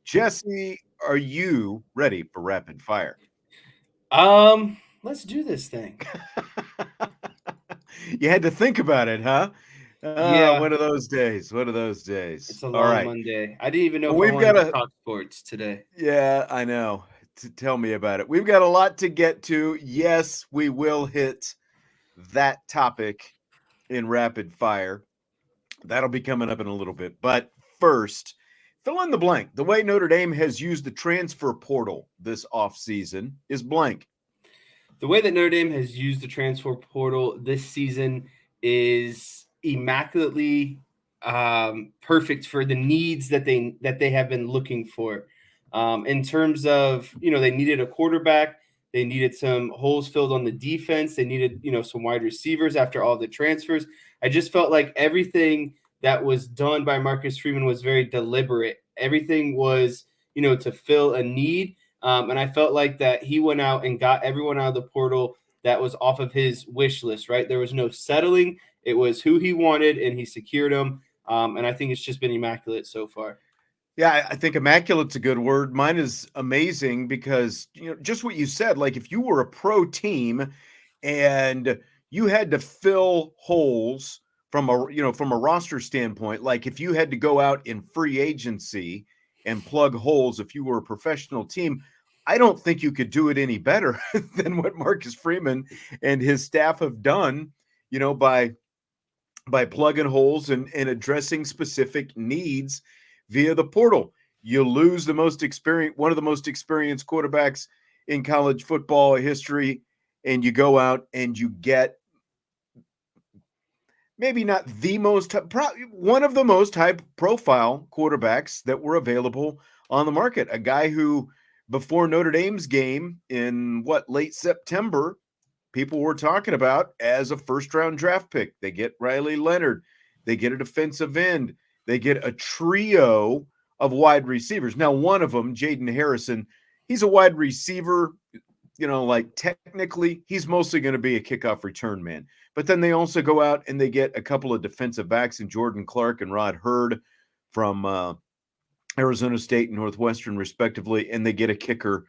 Jesse, are you ready for rapid fire? Let's do this thing. You had to think about it, huh? Yeah, One of those days. One of those days. it's a All long right. Monday. I didn't even know Well, if I we've wanted got to a, talk sports today. yeah, I know. Tell me about it. We've got a lot to get to. Yes, we will hit that topic in rapid fire. That'll be coming up in a little bit. But first, fill in the blank. The way Notre Dame has used the transfer portal this offseason is blank. The way that Notre Dame has used the transfer portal this season is immaculately perfect for the needs that they have been looking for. In terms of they needed a quarterback, they needed some holes filled on the defense, they needed some wide receivers after all the transfers. I just felt like everything that was done by Marcus Freeman was very deliberate. Everything was to fill a need, and I felt like that he went out and got everyone out of the portal that was off of his wish list, right? There was no settling. It was who he wanted, and he secured them. And I think it's just been immaculate so far. Yeah, I think immaculate's a good word. Mine is amazing because just what you said. Like if you were a pro team and you had to fill holes from a roster standpoint, like if you had to go out in free agency and plug holes, if you were a professional team, I don't think you could do it any better than what Marcus Freeman and his staff have done. By plugging holes and addressing specific needs via the portal. You lose the most experienced, one of the most experienced quarterbacks in college football history, and you go out and you get maybe not the most, one of the most high profile quarterbacks that were available on the market. A guy who, before Notre Dame's game in late September, people were talking about as a first round draft pick. They get Riley Leonard, they get a defensive end, they get a trio of wide receivers. Now, one of them, Jaden Harrison, he's a wide receiver. Like technically, he's mostly going to be a kickoff return man. But then they also go out and they get a couple of defensive backs in Jordan Clark and Rod Hurd from Arizona State and Northwestern, respectively, and they get a kicker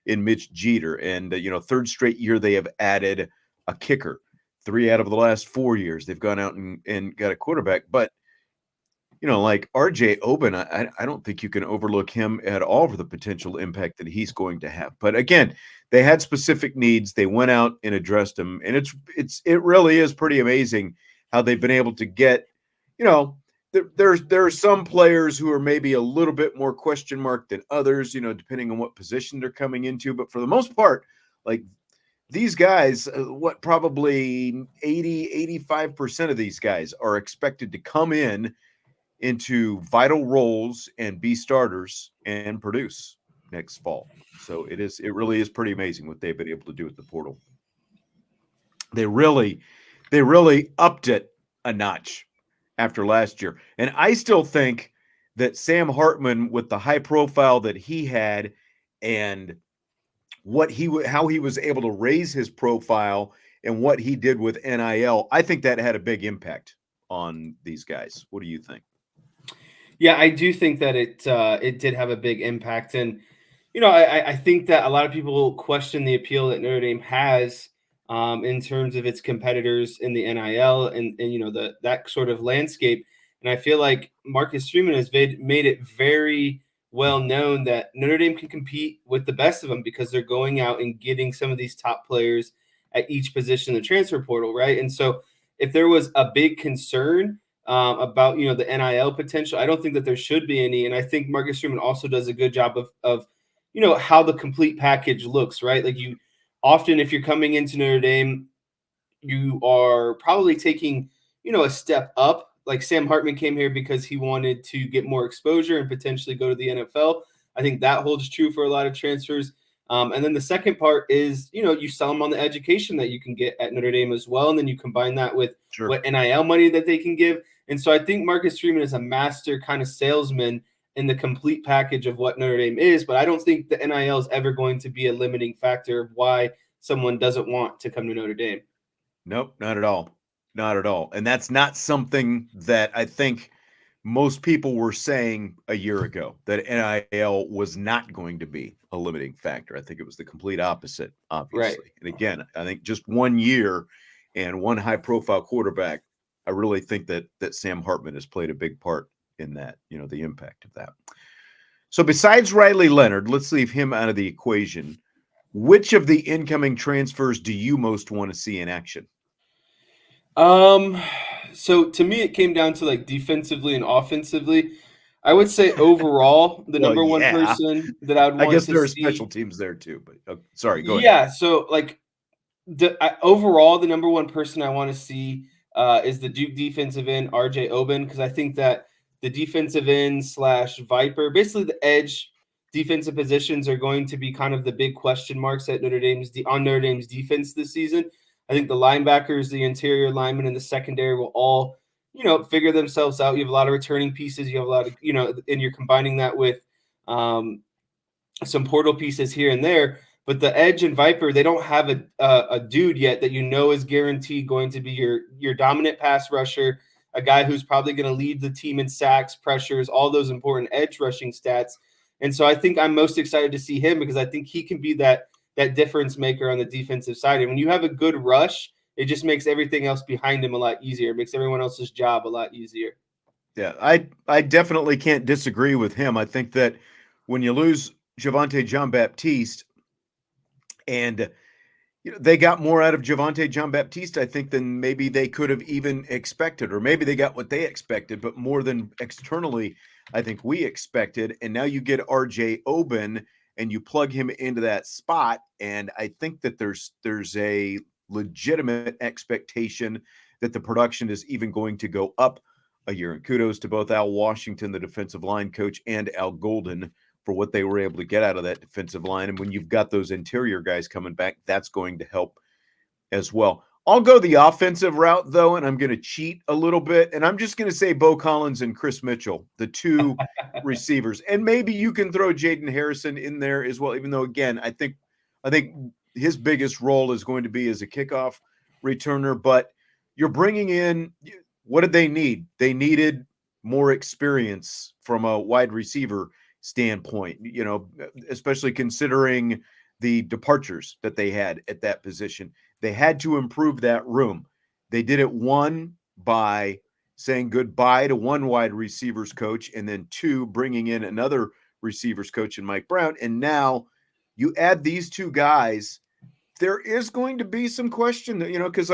in Mitch Jeter. And, third straight year they have added a kicker. 3 out of the last 4 years, they've gone out and got a quarterback. But, like RJ Oben, I don't think you can overlook him at all for the potential impact that he's going to have. But again, they had specific needs. They went out and addressed them. And it really is pretty amazing how they've been able to get, you know, there are some players who are maybe a little bit more question mark than others, depending on what position they're coming into. But for the most part, like these guys, probably 85% of these guys are expected to come into vital roles and be starters and produce next fall. So it really is pretty amazing what they've been able to do with the portal. They really they really upped it a notch after last year. And I still think that Sam Hartman, with the high profile that he had and how he was able to raise his profile and what he did with NIL, I think that had a big impact on these guys. What do you think? Yeah, I do think that it did have a big impact, and I think that a lot of people question the appeal that Notre Dame has in terms of its competitors in the NIL and that sort of landscape. And I feel like Marcus Freeman has made it very well known that Notre Dame can compete with the best of them because they're going out and getting some of these top players at each position in the transfer portal, right? And so if there was a big concern about the NIL potential, I don't think that there should be any. And I think Marcus Freeman also does a good job of how the complete package looks, right? Like you often, if you're coming into Notre Dame, you are probably taking a step up. Like Sam Hartman came here because he wanted to get more exposure and potentially go to the NFL. I think that holds true for a lot of transfers. And then the second part is, you sell them on the education that you can get at Notre Dame as well. And then you combine that with Sure. what NIL money that they can give. And so I think Marcus Freeman is a master kind of salesman in the complete package of what Notre Dame is. But I don't think the NIL is ever going to be a limiting factor of why someone doesn't want to come to Notre Dame. Nope, not at all. Not at all. And that's not something that I think most people were saying a year ago that NIL was not going to be a limiting factor. I think it was the complete opposite, Right. obviously. And again, I think just 1 year and one high-profile quarterback, I really think that Sam Hartman has played a big part in that, the impact of that. So besides Riley Leonard, let's leave him out of the equation. Which of the incoming transfers do you most want to see in action? Um, so to me, it came down to like defensively and offensively. I would say overall, the Well, number one yeah. person that I'd I want guess to there are special see, teams there too, but sorry, go ahead. yeah. So like overall, the number one person I want to see is the Duke defensive end RJ Oben, because I think that the defensive end slash Viper, basically the edge defensive positions, are going to be kind of the big question marks at Notre Dame's defense this season. I think the linebackers, the interior linemen, and the secondary will all figure themselves out. You have a lot of returning pieces. You have a lot of and you're combining that with um, some portal pieces here and there. But the Edge and Viper, they don't have a dude yet that is guaranteed going to be your dominant pass rusher, a guy who's probably going to lead the team in sacks, pressures, all those important edge rushing stats. And so I think I'm most excited to see him because I think he can be that difference maker on the defensive side. And when you have a good rush, it just makes everything else behind him a lot easier. It makes everyone else's job a lot easier. Yeah, I definitely can't disagree with him. I think that when you lose Javonte Jean-Baptiste and they got more out of Javonte Jean-Baptiste, I think, than maybe they could have even expected, or maybe they got what they expected, but more than externally, I think we expected. And now you get RJ Oben and you plug him into that spot. And I think that there's a legitimate expectation that the production is even going to go up a year. And kudos to both Al Washington, the defensive line coach, and Al Golden for what they were able to get out of that defensive line. And when you've got those interior guys coming back, that's going to help as well. I'll go the offensive route, though, and I'm going to cheat a little bit. And I'm just going to say Bo Collins and Chris Mitchell, the two receivers. And maybe you can throw Jaden Harrison in there as well, even though, again, I think his biggest role is going to be as a kickoff returner. But you're bringing in – what did they need? They needed more experience from a wide receiver standpoint, especially considering the departures that they had at that position. They had to improve that room. They did it, one, by saying goodbye to one wide receivers coach, and then two, bringing in another receivers coach in Mike Brown. And now you add these two guys, there is going to be some question, because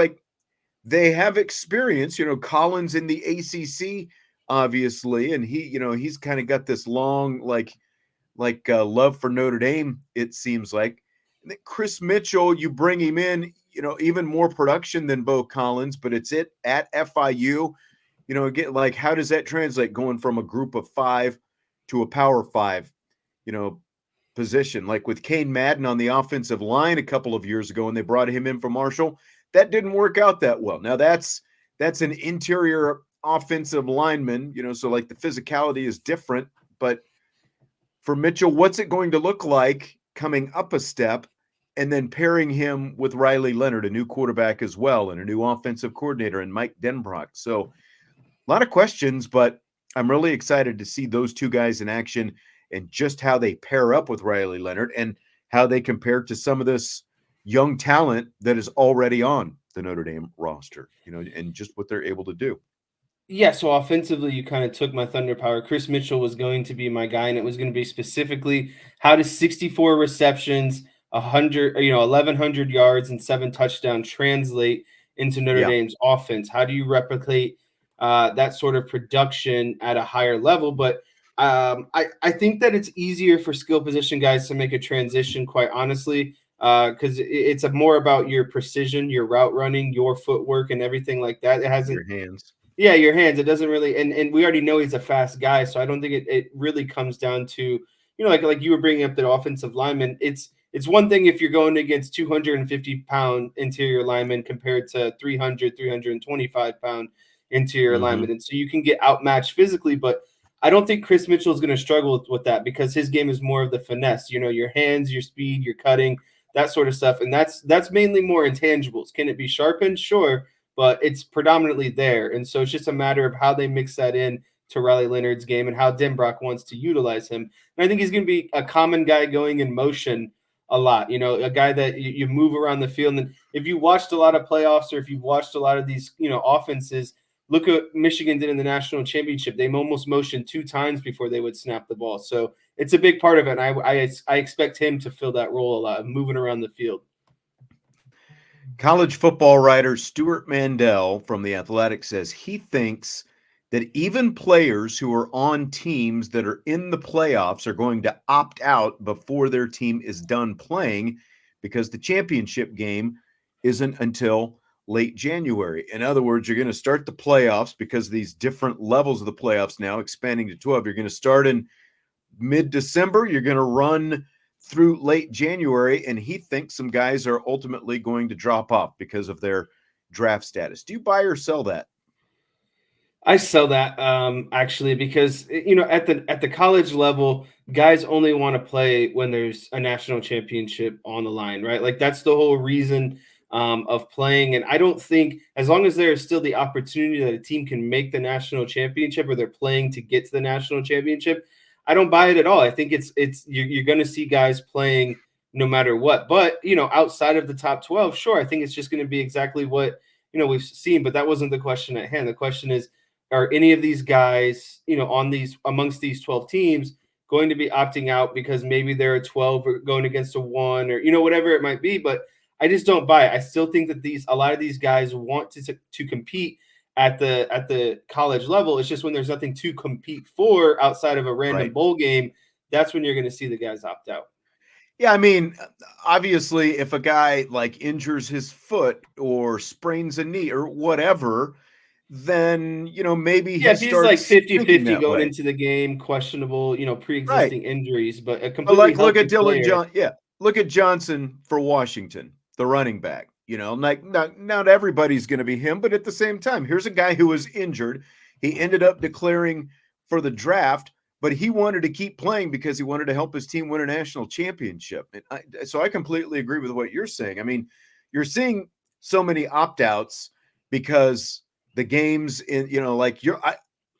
they have experience, Collins in the ACC, obviously, and he's kind of got this long, love for Notre Dame, it seems like. And then Chris Mitchell, you bring him in, even more production than Bo Collins, but it's at FIU. Again, how does that translate going from a group of five to a power five, position? Like with Kane Madden on the offensive line a couple of years ago, and they brought him in from Marshall, that didn't work out that well. Now that's an interior offensive lineman, so the physicality is different, but for Mitchell, what's it going to look like coming up a step and then pairing him with Riley Leonard, a new quarterback as well, and a new offensive coordinator, and Mike Denbrock? So a lot of questions, but I'm really excited to see those two guys in action and just how they pair up with Riley Leonard and how they compare to some of this young talent that is already on the Notre Dame roster, and just what they're able to do. Yeah, so offensively, you kind of took my thunder power. Chris Mitchell was going to be my guy, and it was going to be specifically how does 64 receptions, 1,100 yards, and 7 touchdowns translate into Notre Yeah. Dame's offense? How do you replicate that sort of production at a higher level? But I think that it's easier for skill position guys to make a transition, quite honestly, because it's more about your precision, your route running, your footwork, and everything like that. It hasn't. Your hands. Yeah, your hands. It doesn't really, and we already know he's a fast guy, so I don't think it really comes down to like you were bringing up the offensive lineman. It's one thing if you're going against 250-pound interior linemen compared to 325-pound interior Mm-hmm. linemen, and so you can get outmatched physically. But I don't think Chris Mitchell is going to struggle with that because his game is more of the finesse. Your hands, your speed, your cutting, that sort of stuff, and that's mainly more intangibles. Can it be sharpened? Sure, but it's predominantly there. And so it's just a matter of how they mix that in to Riley Leonard's game and how Denbrock wants to utilize him. And I think he's going to be a common guy going in motion a lot, a guy that you move around the field. And if you watched a lot of playoffs or if you've watched a lot of these, offenses, look at what Michigan did in the national championship. They almost motioned 2 times before they would snap the ball. So it's a big part of it. And I expect him to fill that role a lot of moving around the field. College football writer Stewart Mandel from The Athletic says he thinks that even players who are on teams that are in the playoffs are going to opt out before their team is done playing because the championship game isn't until late January. In other words, you're going to start the playoffs because of these different levels of the playoffs now expanding to 12. You're going to start in mid-December. You're going to run through late January, and he thinks some guys are ultimately going to drop off because of their draft status. Do you buy or sell that? I sell that actually because at the college level, guys only want to play when there's a national championship on the line, right? Like that's the whole reason of playing. And I don't think as long as there is still the opportunity that a team can make the national championship or they're playing to get to the national championship, I don't buy it at all. I think it's you're going to see guys playing no matter what. But outside of the top 12, sure, I think it's just going to be exactly what we've seen. But that wasn't the question at hand. The question is, are any of these guys, amongst these 12 teams going to be opting out because maybe they're a 12 or going against a 1 or, whatever it might be. But I just don't buy it. I still think that a lot of these guys want to compete at the college level. It's just when there's nothing to compete for outside of a random bowl game, that's when you're going to see the guys opt out. Yeah, I mean, obviously, if a guy like injures his foot or sprains a knee or whatever, then maybe he if he's like starts 50-50 going way. into the game, questionable, pre-existing injuries, but a completely But look healthy at Dylan player. look at Johnson for Washington, the running back. Like not everybody's going to be him, but at the same time, here's a guy who was injured. He ended up declaring for the draft, but he wanted to keep playing because he wanted to help his team win a national championship. And so I completely agree with what you're saying. I mean, you're seeing so many opt-outs because the games in,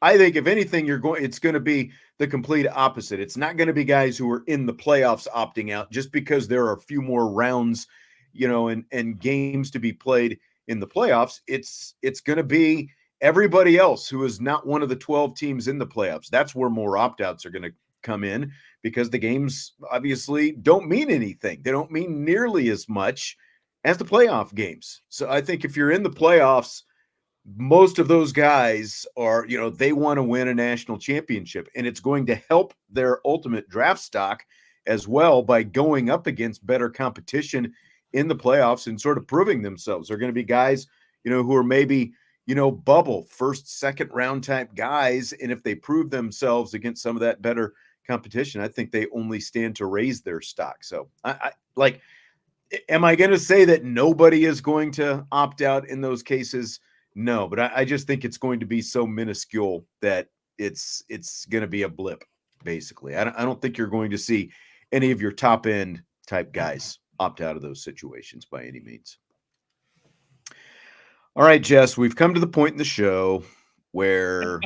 I think if anything, it's going to be the complete opposite. It's not going to be guys who are in the playoffs opting out just because there are a few more rounds, and games to be played in the playoffs. It's going to be everybody else who is not one of the 12 teams in the playoffs. That's where more opt-outs are going to come in because the games obviously don't mean anything. They don't mean nearly as much as the playoff games. So I think if you're in the playoffs, most of those guys are, they want to win a national championship, and it's going to help their ultimate draft stock as well by going up against better competition in the playoffs and sort of proving themselves. They're going to be guys, who are maybe, bubble first, second round type guys. And if they prove themselves against some of that better competition, I think they only stand to raise their stock. So I like, am I going to say that nobody is going to opt out in those cases? No, but I just think it's going to be so minuscule that it's going to be a blip, basically. I don't think you're going to see any of your top end type guys opt out of those situations by any means. All right, Jess, we've come to the point in the show where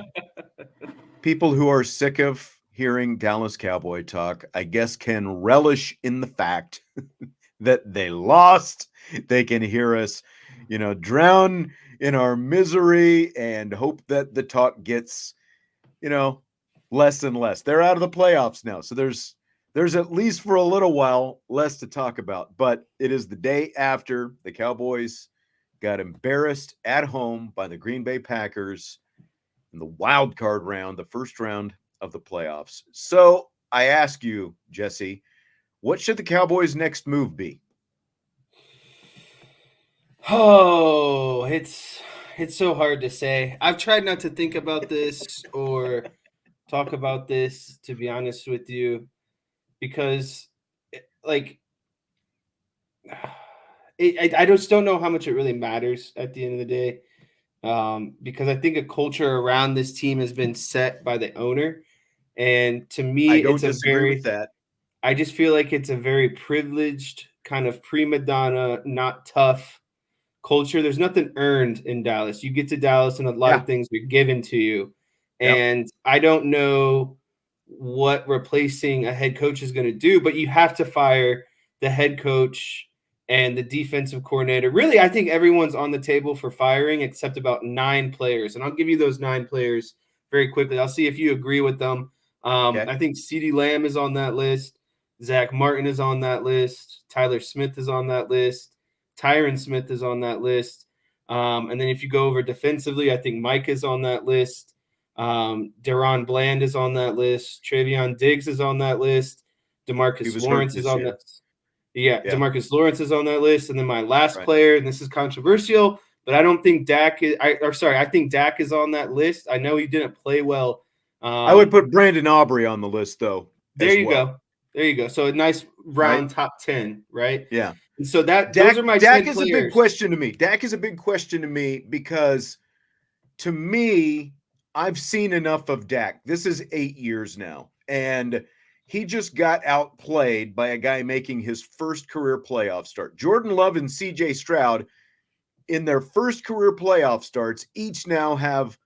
people who are sick of hearing Dallas Cowboy talk, I guess, can relish in the fact that they lost. They can hear us, drown in our misery and hope that the talk gets, less and less. They're out of the playoffs now. So there's at least for a little while less to talk about. But it is the day after the Cowboys got embarrassed at home by the Green Bay Packers in the wild card round, the first round of the playoffs. So I ask you, Jesse, what should the Cowboys' next move be? Oh, it's so hard to say. I've tried not to think about this or talk about this, to be honest with you, because like I just don't know how much it really matters at the end of the day. Because I think a culture around this team has been set by the owner. And to me, I don't disagree with that. I just feel like it's a very privileged kind of prima donna, not tough culture. There's nothing earned in Dallas. You get to Dallas and a lot of things are given to you. Yep. And I don't know what replacing a head coach is going to do, but you have to fire the head coach and the defensive coordinator. Really, I think everyone's on the table for firing except about 9 players. And I'll give you those 9 players very quickly. I'll see if you agree with them. Okay. I think CeeDee Lamb is on that list. Zach Martin is on that list. Tyler Smith is on that list. Tyron Smith is on that list. And then if you go over defensively, I think Mike is on that list. Deron Bland is on that list. Travion Diggs is on that list. He DeMarcus was hurt Lawrence is this on year. that. Yeah, Yeah. DeMarcus Lawrence is on that list. And then my last Right. player, and this is controversial, but I don't think Dak is. I think Dak is on that list. I know he didn't play well. I would put Brandon Aubrey on the list though There as you well. go. There you go. So a nice Right. round top 10, right? Yeah. And so those Dak are my Dak 10 is a big players. question to me. Dak is a big question to me because to me, I've seen enough of Dak. This is 8 years now, and he just got outplayed by a guy making his first career playoff start. Jordan Love and CJ Stroud, in their first career playoff starts, each now have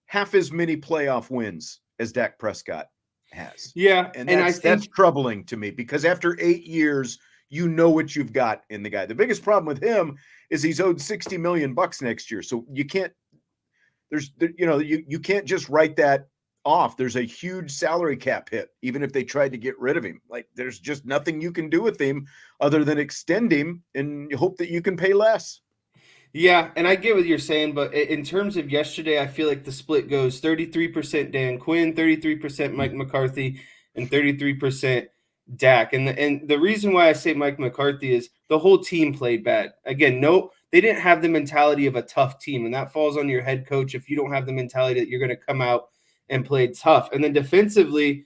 half as many playoff wins as Dak Prescott has. Yeah, And and I that's think troubling to me because after 8 years, you know what you've got in the guy. The biggest problem with him is he's owed 60 million bucks next year. So you can't you can't just write that off. There's a huge salary cap hit even if they tried to get rid of him. Like there's just nothing you can do with him other than extend him and hope that you can pay less. Yeah, and I get what you're saying, but in terms of yesterday, I feel like the split goes 33% Dan Quinn, 33% Mike McCarthy, and 33% Dak. And the reason why I say Mike McCarthy is the whole team played bad. Again, no, they didn't have the mentality of a tough team, and that falls on your head coach if you don't have the mentality that you're going to come out and play tough. And then defensively,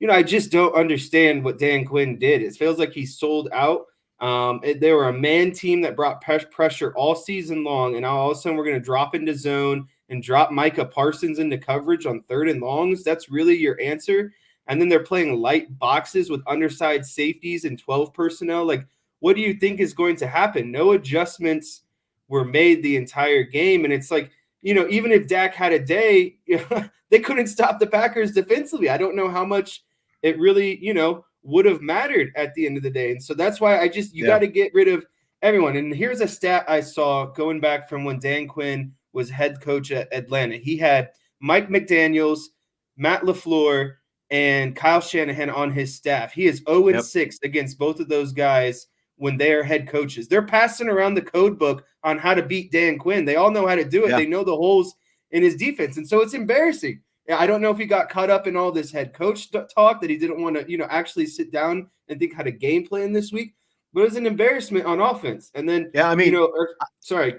I just don't understand what Dan Quinn did. It feels like he sold out. They were a man team that brought pressure all season long, and now all of a sudden we're going to drop into zone and drop Micah Parsons into coverage on 3rd and longs. That's really your answer. And then they're playing light boxes with underside safeties and 12 personnel. Like, what do you think is going to happen? No adjustments were made the entire game, and it's like, even if Dak had a day, they couldn't stop the Packers defensively. I don't know how much it really, would have mattered at the end of the day. And so that's why you got to get rid of everyone. And here's a stat I saw going back from when Dan Quinn was head coach at Atlanta. He had Mike McDaniels, Matt LaFleur, and Kyle Shanahan on his staff. He is 0-6 against both of those guys when they are head coaches. They're passing around the code book on how to beat Dan Quinn. They all know how to do it. Yeah. They know the holes in his defense. And so it's embarrassing. I don't know if he got caught up in all this head coach talk that he didn't want to, actually sit down and think how to game plan this week. But it was an embarrassment on offense. And then,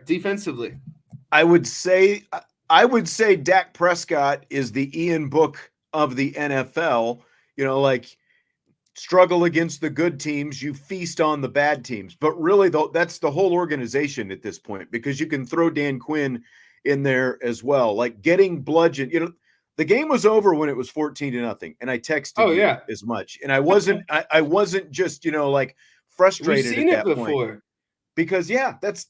defensively. I would say Dak Prescott is the Ian Book of the NFL. Like struggle against the good teams, you feast on the bad teams. But really, though, that's the whole organization at this point because you can throw Dan Quinn in there as well. Like getting bludgeoned, the game was over when it was 14-0, and I texted you as much. And I wasn't just, like frustrated We've seen at it that point. before. Because that's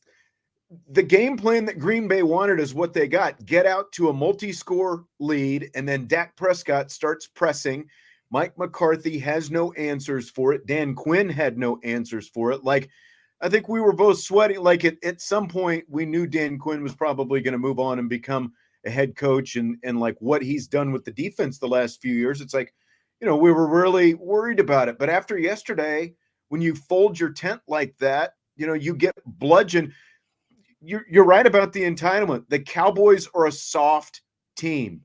the game plan that Green Bay wanted is what they got. Get out to a multi-score lead, and then Dak Prescott starts pressing. Mike McCarthy has no answers for it. Dan Quinn had no answers for it. Like, I think we were both sweating. Like at some point, we knew Dan Quinn was probably going to move on and become a head coach, and like what he's done with the defense the last few years. It's like, we were really worried about it. But after yesterday, when you fold your tent like that, you get bludgeoned. You're right about the entitlement. The Cowboys are a soft team,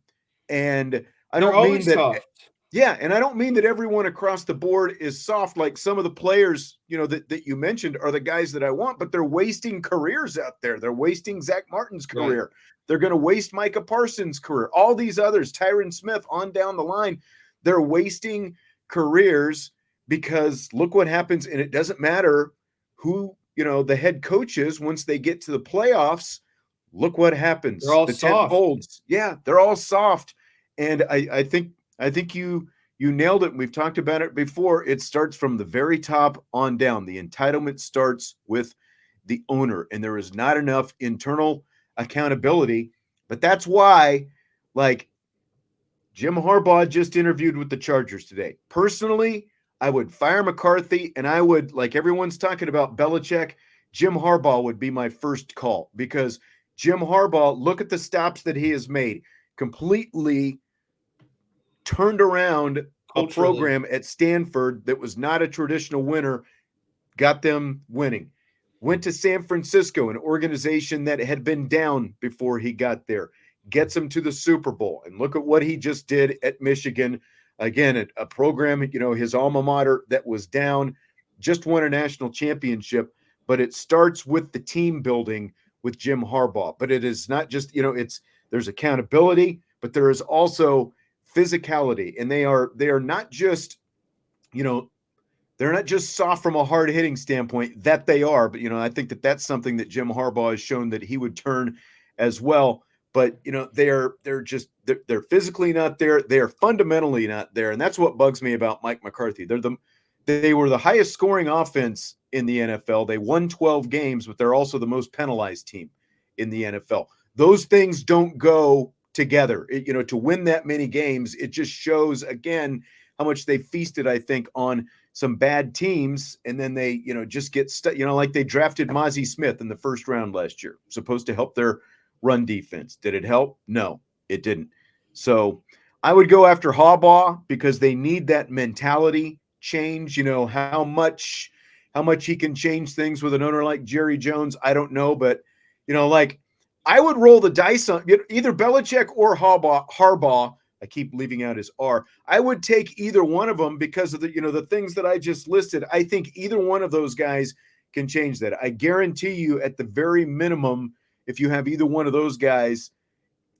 and I They're don't mean always that. soft. Yeah, and I don't mean that everyone across the board is soft. Like some of the players, that you mentioned are the guys that I want, but they're wasting careers out there. They're wasting Zach Martin's career. Right. They're going to waste Micah Parsons' career. All these others, Tyron Smith, on down the line, they're wasting careers because look what happens, and it doesn't matter who the head coaches once they get to the playoffs. Look what happens. They're all the soft. tent folds. Yeah, they're all soft, and I think you nailed it. We've talked about it before. It starts from the very top on down. The entitlement starts with the owner, and there is not enough internal accountability. But that's why, like, Jim Harbaugh just interviewed with the Chargers today. Personally, I would fire McCarthy, and I would, like everyone's talking about Belichick, Jim Harbaugh would be my first call, because Jim Harbaugh, look at the stops that he has made, completely turned around a Culturally. program at Stanford that was not a traditional winner, got them winning. Went to San Francisco, an organization that had been down before he got there, gets him to the Super Bowl. And look at what he just did at Michigan. Again, a program, his alma mater that was down, just won a national championship. But it starts with the team building with Jim Harbaugh. But it is not just, there's accountability, but there is also physicality. And they are not just, they're not just soft from a hard hitting standpoint, that they are, but I think that that's something that Jim Harbaugh has shown that he would turn as well. But they're physically not there. They are fundamentally not there, and that's what bugs me about Mike McCarthy. They were the highest scoring offense in the NFL. They won 12 games, but they're also the most penalized team in the NFL. Those things don't go together. To win that many games, it just shows again how much they feasted, I think, on some bad teams, and then they, just get stuck. Like they drafted Mozzie Smith in the first round last year, supposed to help their run defense. Did it help? No, it didn't. So I would go after Harbaugh because they need that mentality change. How much he can change things with an owner like Jerry Jones, I don't know, but like I would roll the dice on either Belichick or Harbaugh. I keep leaving out his R. I would take either one of them because of the things that I just listed. I think either one of those guys can change that. I guarantee you, at the very minimum, if you have either one of those guys,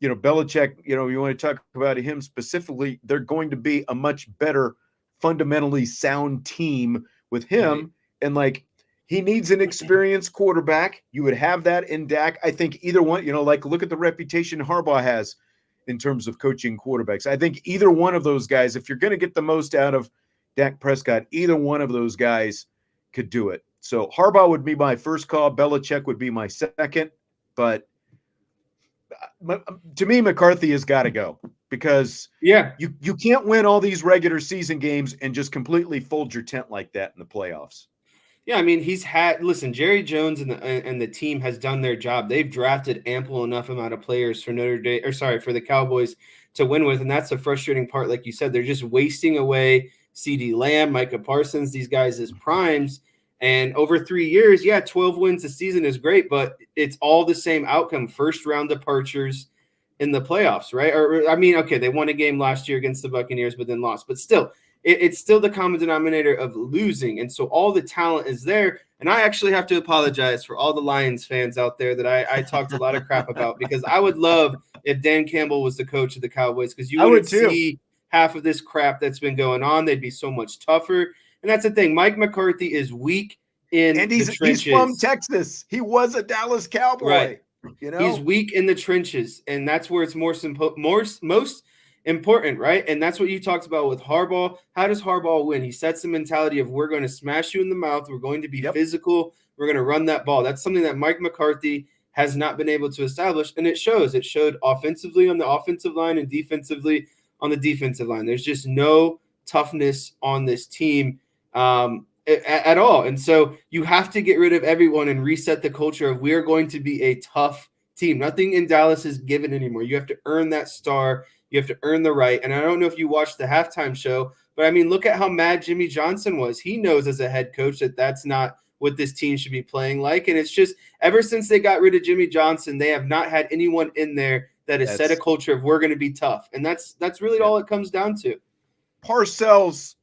Belichick, you want to talk about him specifically, they're going to be a much better, fundamentally sound team with him. Right. And like, he needs an experienced quarterback. You would have that in Dak. I think either one, like look at the reputation Harbaugh has in terms of coaching quarterbacks. I think either one of those guys, if you're going to get the most out of Dak Prescott, either one of those guys could do it. So Harbaugh would be my first call. Belichick would be my second. But to me, McCarthy has got to go, because you can't win all these regular season games and just completely fold your tent like that in the playoffs. Yeah, I mean, Jerry Jones and the team has done their job. They've drafted ample enough amount of players for for the Cowboys to win with, and that's the frustrating part. Like you said, they're just wasting away CeeDee Lamb, Micah Parsons, these guys as primes. And over 3 years, 12 wins a season is great, but it's all the same outcome: first round departures in the playoffs, right? Or I mean, okay, they won a game last year against the Buccaneers, but then lost. But still, it's still the common denominator of losing. And so all the talent is there. And I actually have to apologize for all the Lions fans out there that I talked a lot of crap about, because I would love if Dan Campbell was the coach of the Cowboys, because you wouldn't see half of this crap that's been going on. They'd be so much tougher. And that's the thing. Mike McCarthy is weak in the trenches. He's from Texas. He was a Dallas Cowboy. Right. He's weak in the trenches, and that's where it's most important, right? And that's what you talked about with Harbaugh. How does Harbaugh win? He sets the mentality of, we're going to smash you in the mouth. We're going to be physical. We're going to run that ball. That's something that Mike McCarthy has not been able to establish, and it shows. It showed offensively on the offensive line and defensively on the defensive line. There's just no toughness on this team at all. And so you have to get rid of everyone and reset the culture of, we're going to be a tough team. Nothing in Dallas is given anymore. You have to earn that star. You have to earn the right. And I don't know if you watched the halftime show, but I mean, look at how mad Jimmy Johnson was. He knows as a head coach that that's not what this team should be playing like. And it's just, ever since they got rid of Jimmy Johnson, they have not had anyone in there that has set a culture of, we're going to be tough. And that's really all it comes down to. Parcells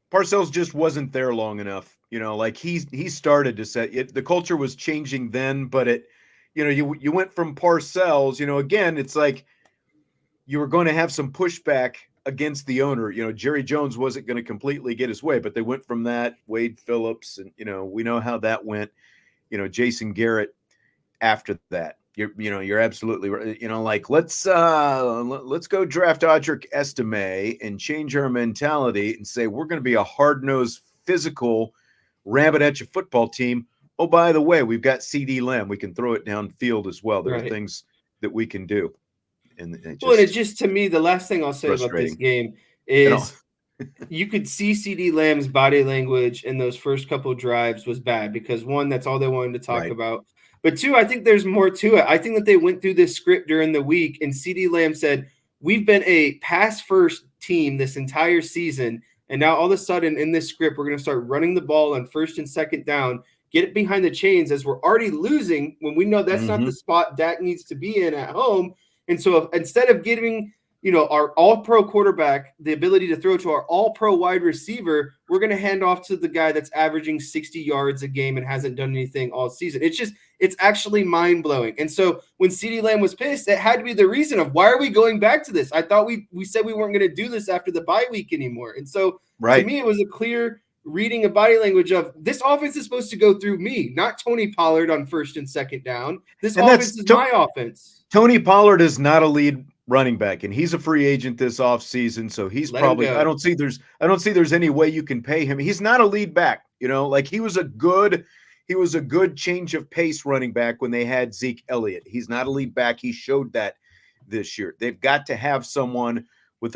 just wasn't there long enough. Like he started to set it. The culture was changing then, but it, you went from Parcells, again, it's like you were going to have some pushback against the owner. Jerry Jones wasn't going to completely get his way, but they went from that, Wade Phillips, and, we know how that went, Jason Garrett after that. You're absolutely right. Like let's go draft Audric Estime and change our mentality and say, we're going to be a hard-nosed, physical, rabbit at your football team. Oh, by the way, we've got CeeDee Lamb. We can throw it downfield as well. There are things that we can do. and it Well, and it just just, to me, the last thing I'll say about this frustrating. game You know, is you could see CD Lamb's body language in those first couple of drives was bad because one, that's all they wanted to talk right. about. But two, I think there's more to it. I think that they went through this script during the week and CD Lamb said, we've been a pass first team this entire season. And now all of a sudden in this script, we're going to start running the ball on first and second down, get it behind the chains as we're already losing when we know that's not the spot Dak needs to be in at home. And so instead of giving our all-pro quarterback the ability to throw to our all-pro wide receiver, we're going to hand off to the guy that's averaging 60 yards a game and hasn't done anything all season. It's actually mind-blowing. And so when CeeDee Lamb was pissed, it had to be the reason of why are we going back to this? I thought we said we weren't going to do this after the bye week anymore. And so to me, it was a clear reading of body language of this offense is supposed to go through me, not Tony Pollard on first and second down. This offense is my offense. Tony Pollard is not a lead running back, and he's a free agent this offseason, so he's probably I don't see there's any way you can pay him. He's not a lead back, like he was a good change of pace running back when they had Zeke Elliott. He's not a lead back. He showed that this year. They've got to have someone with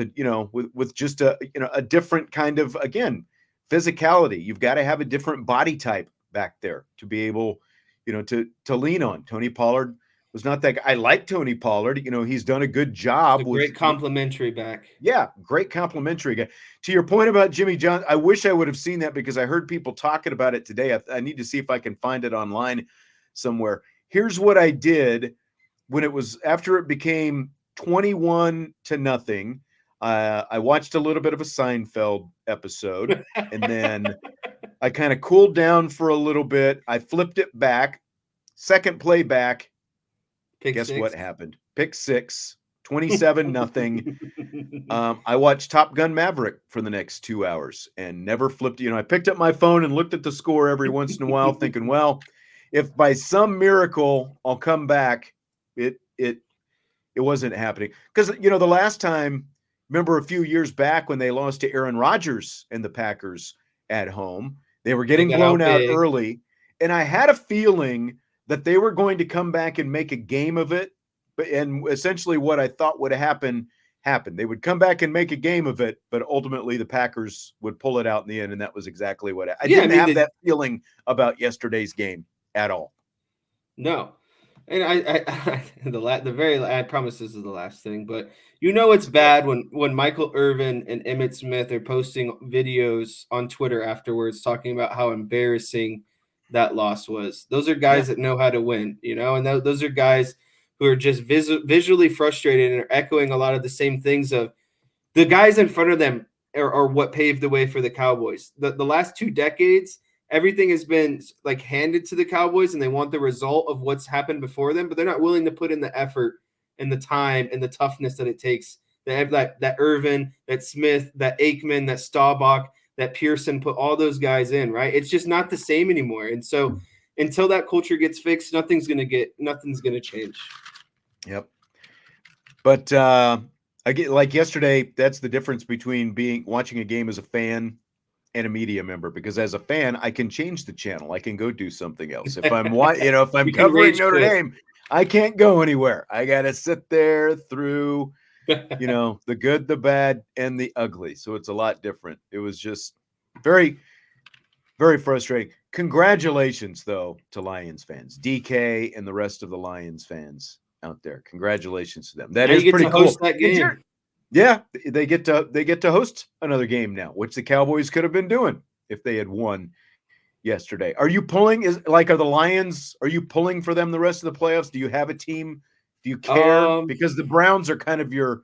with just a different kind of, again, physicality. You've got to have a different body type back there to be able, to lean on. Tony Pollard was not that guy. I like Tony Pollard. He's done a good job. It's a great complimentary back. Yeah, great complimentary guy. To your point about Jimmy Johnson, I wish I would have seen that because I heard people talking about it today. I need to see if I can find it online somewhere. Here's what I did when it was after it became 21-0. I watched a little bit of a Seinfeld episode, and then I kind of cooled down for a little bit. I flipped it back. Second play back. Guess what happened? Pick six, 27-0. I watched Top Gun Maverick for the next 2 hours and never flipped. I picked up my phone and looked at the score every once in a while, thinking, well, if by some miracle I'll come back, it wasn't happening. Because the last time, remember a few years back when they lost to Aaron Rodgers and the Packers at home, they were getting blown out early, and I had a feeling that they were going to come back and make a game of it. And essentially what I thought would happen happened. They would come back and make a game of it, but ultimately the Packers would pull it out in the end, and that was exactly what I didn't have that feeling about yesterday's game at all. No. And I promise this is the last thing, but it's bad when Michael Irvin and Emmitt Smith are posting videos on Twitter afterwards talking about how embarrassing that loss was. Those are guys that know how to win, and those are guys who are just visually frustrated and are echoing a lot of the same things of the guys in front of them are what paved the way for the Cowboys. The last 2 decades, everything has been like handed to the Cowboys, and they want the result of what's happened before them, but they're not willing to put in the effort and the time and the toughness that it takes. They have that Irvin, that Smith, that Aikman, that Staubach, that Pearson, put all those guys in, right? It's just not the same anymore. And so until that culture gets fixed, nothing's going to change. Yep. But I get, like yesterday, that's the difference between watching a game as a fan and a media member, because as a fan, I can change the channel. I can go do something else. If I'm if I'm covering Notre Dame, I can't go anywhere. I got to sit there through the good, the bad, and the ugly. So it's a lot different. It was just very, very frustrating. Congratulations, though, to Lions fans, DK and the rest of the Lions fans out there. Congratulations to them. That is pretty cool. That game. Yeah, they get to host another game now, which the Cowboys could have been doing if they had won yesterday. Are you pulling? Are the Lions? Are you pulling for them the rest of the playoffs? Do you have a team? Do you care? Because the Browns are kind of your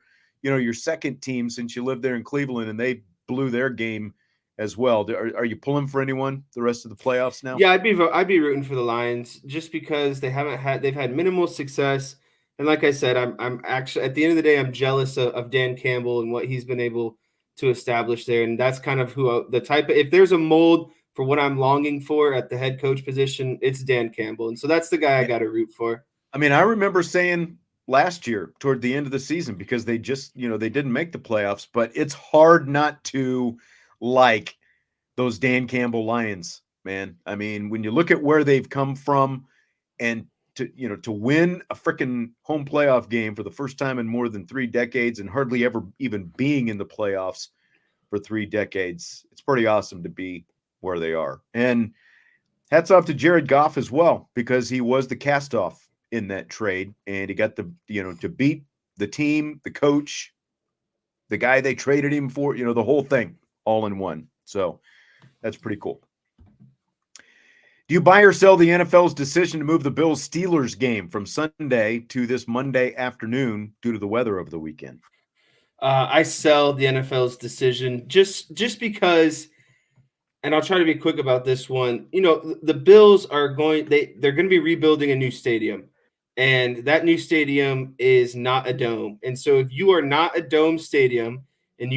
second team since you live there in Cleveland, and they blew their game as well. Are you pulling for anyone the rest of the playoffs now? Yeah, I'd be rooting for the Lions just because they've had minimal success. And like I said, I'm actually, at the end of the day, I'm jealous of Dan Campbell and what he's been able to establish there. And that's kind of if there's a mold for what I'm longing for at the head coach position, it's Dan Campbell. And so that's the guy I got to root for. I mean, I remember saying last year toward the end of the season, because they just, they didn't make the playoffs, but it's hard not to like those Dan Campbell Lions, man. I mean, when you look at where they've come from, and to win a freaking home playoff game for the first time in more than 3 decades and hardly ever even being in the playoffs for 3 decades. It's pretty awesome to be where they are. And hats off to Jared Goff as well, because he was the cast off in that trade and he got to beat the team, the coach, the guy they traded him for, the whole thing all in one. So that's pretty cool. Do you buy or sell the NFL's decision to move the Bills-Steelers game from Sunday to this Monday afternoon due to the weather over the weekend? I sell the NFL's decision just because, and I'll try to be quick about this one. The Bills they're going to be rebuilding a new stadium, and that new stadium is not a dome. And so if you are not a dome stadium and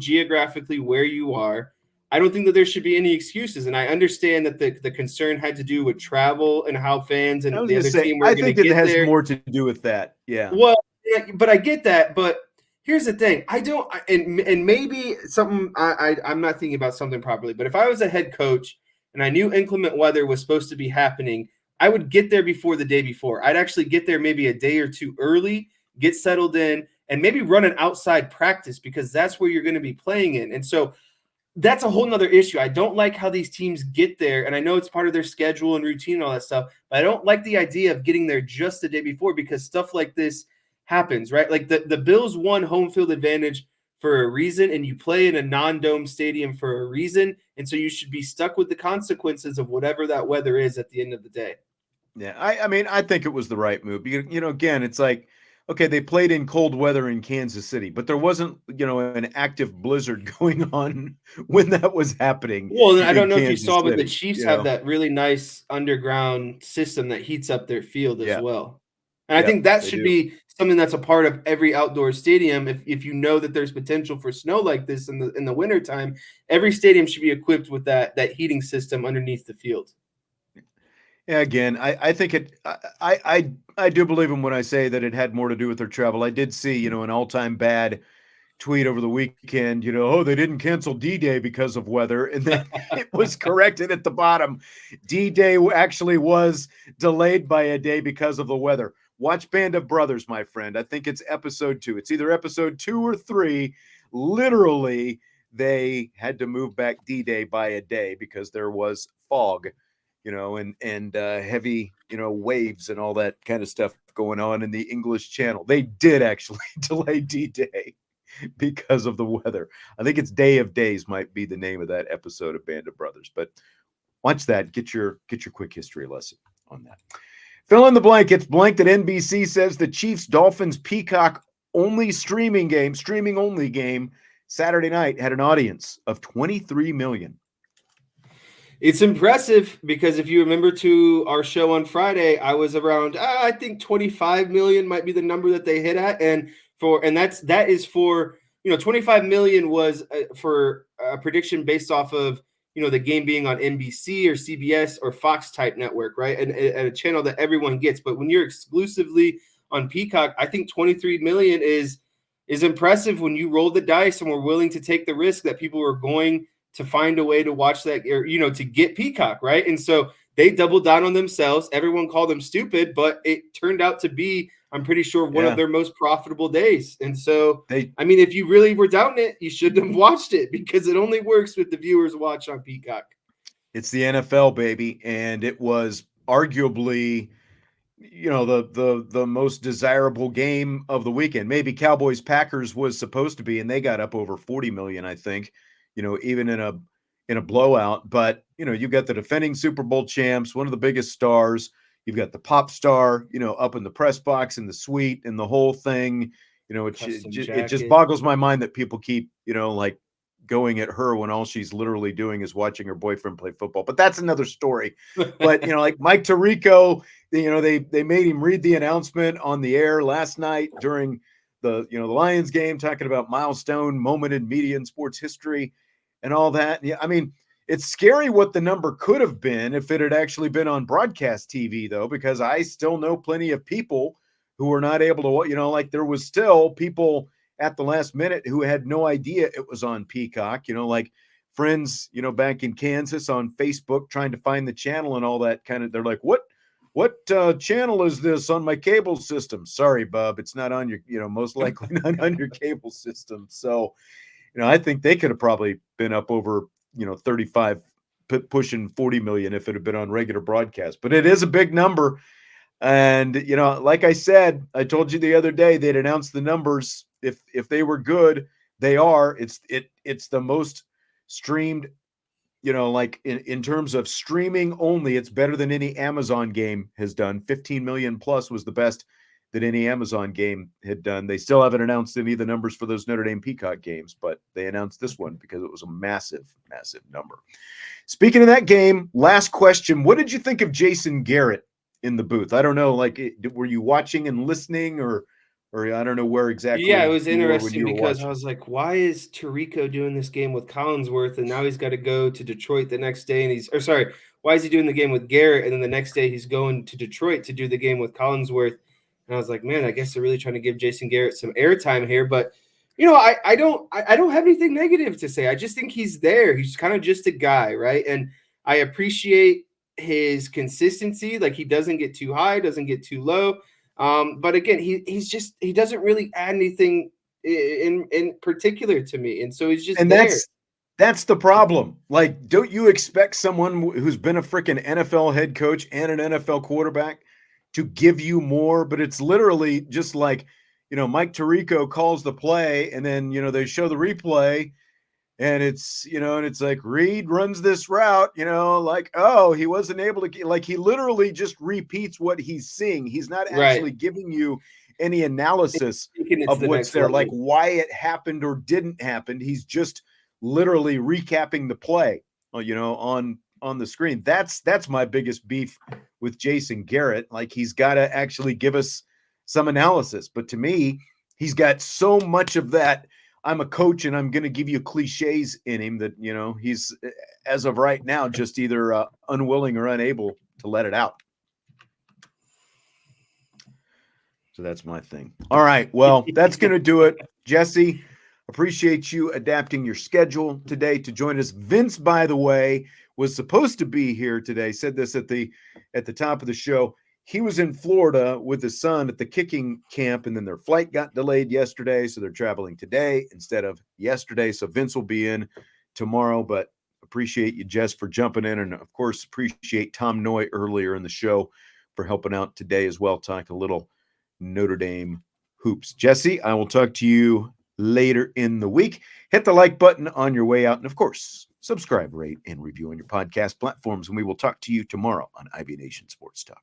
geographically where you are, I don't think that there should be any excuses. And I understand that the concern had to do with travel and how fans I and was the going to other say, team were I going to think it get has there. more to do with that. Yeah. Well, yeah, but I get that. But here's the thing: I don't, and maybe something I'm not thinking about something properly. But if I was a head coach and I knew inclement weather was supposed to be happening, I would get there before the day before. I'd actually get there maybe a day or two early, get settled in, and maybe run an outside practice because that's where you're going to be playing in. And so that's a whole nother issue. I don't like how these teams get there. And I know it's part of their schedule and routine and all that stuff, but I don't like the idea of getting there just the day before because stuff like this happens, right? Like the Bills won home field advantage for a reason, and you play in a non-dome stadium for a reason. And so you should be stuck with the consequences of whatever that weather is at the end of the day. Yeah. I mean, I think it was the right move. Again, it's like, okay, they played in cold weather in Kansas City, but there wasn't, an active blizzard going on when that was happening Well, I in don't know if you Kansas saw, but the City. Chiefs have that really nice underground system that heats up their field as Yeah. well. And I Yep, think that they should do. be something that's a part of every outdoor stadium. If you know that there's potential for snow like this in the wintertime, every stadium should be equipped with that heating system underneath the field. Yeah, again, I think I do believe him when I say that it had more to do with their travel. I did see, an all-time bad tweet over the weekend, oh, they didn't cancel D-Day because of weather, and then it was corrected at the bottom. D-Day actually was delayed by a day because of the weather. Watch Band of Brothers, my friend. I think it's episode 2. It's either episode 2 or 3. Literally, they had to move back D-Day by a day because there was fog, and heavy, waves and all that kind of stuff going on in the English Channel. They did actually delay D-Day because of the weather. I think it's Day of Days might be the name of that episode of Band of Brothers. But watch that. Get your quick history lesson on that. Fill in the blank. It's blank that NBC says the Chiefs-Dolphins Peacock streaming only game Saturday night had an audience of 23 million. It's impressive because if you remember to our show on Friday, I was around, I think 25 million might be the number that they hit at. And that is for, 25 million was for a prediction based off of, the game being on NBC or CBS or Fox type network, right? And a channel that everyone gets. But when you're exclusively on Peacock, I think 23 million is impressive when you roll the dice and we're willing to take the risk that people are going to find a way to watch that, or, to get Peacock, right? And so they doubled down on themselves. Everyone called them stupid, but it turned out to be, I'm pretty sure, one of their most profitable days. And so, if you really were doubting it, you shouldn't have watched it because it only works with the viewers watch on Peacock. It's the NFL, baby, and it was arguably, the most desirable game of the weekend. Maybe Cowboys Packers was supposed to be, and they got up over 40 million, I think. Even in a blowout. But you've got the defending Super Bowl champs, one of the biggest stars. You've got the pop star, up in the press box in the suite and the whole thing. It just boggles my mind that people keep, like going at her when all she's literally doing is watching her boyfriend play football. But that's another story. But like Mike Tirico, they made him read the announcement on the air last night during the Lions game, talking about milestone moment in media and sports history and all that. Yeah, it's scary what the number could have been if it had actually been on broadcast TV, though, because I still know plenty of people who were not able to, like there was still people at the last minute who had no idea it was on Peacock, like friends, back in Kansas on Facebook trying to find the channel and all that kind of, they're like, what what channel is this on my cable system? Sorry, bub, it's not on your, most likely not on your cable system. So, I think they could have probably been up over, 35, pushing 40 million if it had been on regular broadcast. But it is a big number. And, like I said, I told you the other day, they'd announced the numbers. If they were good, they are. It's the most streamed, like in terms of streaming only, it's better than any Amazon game has done. 15 million plus was the best that any Amazon game had done. They still haven't announced any of the numbers for those Notre Dame Peacock games, but they announced this one because it was a massive, massive number. Speaking of that game, last question. What did you think of Jason Garrett in the booth? I don't know, like, were you watching and listening, or I don't know where exactly Yeah, it was you were when interesting you were because I watching. was like, why is Tirico doing this game with Collinsworth and now he's got to go to Detroit the next day why is he doing the game with Garrett and then the next day he's going to Detroit to do the game with Collinsworth? And I was like, man, I guess they're really trying to give Jason Garrett some airtime here, but I don't have anything negative to say. I just think he's there. He's kind of just a guy, right? And I appreciate his consistency. Like, he doesn't get too high, doesn't get too low. But again, he doesn't really add anything in particular to me, and so he's just And there. that's the problem. Like, don't you expect someone who's been a freaking NFL head coach and an NFL quarterback to give you more? But it's literally just like, Mike Tirico calls the play, and then they show the replay, and it's like, Reed runs this route, like, oh, he wasn't able to, like, he literally just repeats what he's seeing. He's not Right. actually giving you any analysis Taking it to of the what's next there, like level. why it happened or didn't happen. He's just literally recapping the play, on the screen. That's my biggest beef with Jason Garrett. Like, he's got to actually give us some analysis. But to me, he's got so much of that I'm a coach and I'm going to give you cliches in him that, he's, as of right now, just either unwilling or unable to let it out. So that's my thing. All right. Well, that's going to do it. Jesse, appreciate you adapting your schedule today to join us. Vince, by the way, was supposed to be here today. Said this at the top of the show. He was in Florida with his son at the kicking camp, and then their flight got delayed yesterday, so they're traveling today instead of yesterday. So Vince will be in tomorrow, but appreciate you, Jess, for jumping in, and of course appreciate Tom Noy earlier in the show for helping out today as well, talk a little Notre Dame hoops. Jesse, I will talk to you later in the week. Hit the like button on your way out, and of course, subscribe, rate, and review on your podcast platforms, and we will talk to you tomorrow on IB Nation Sports Talk.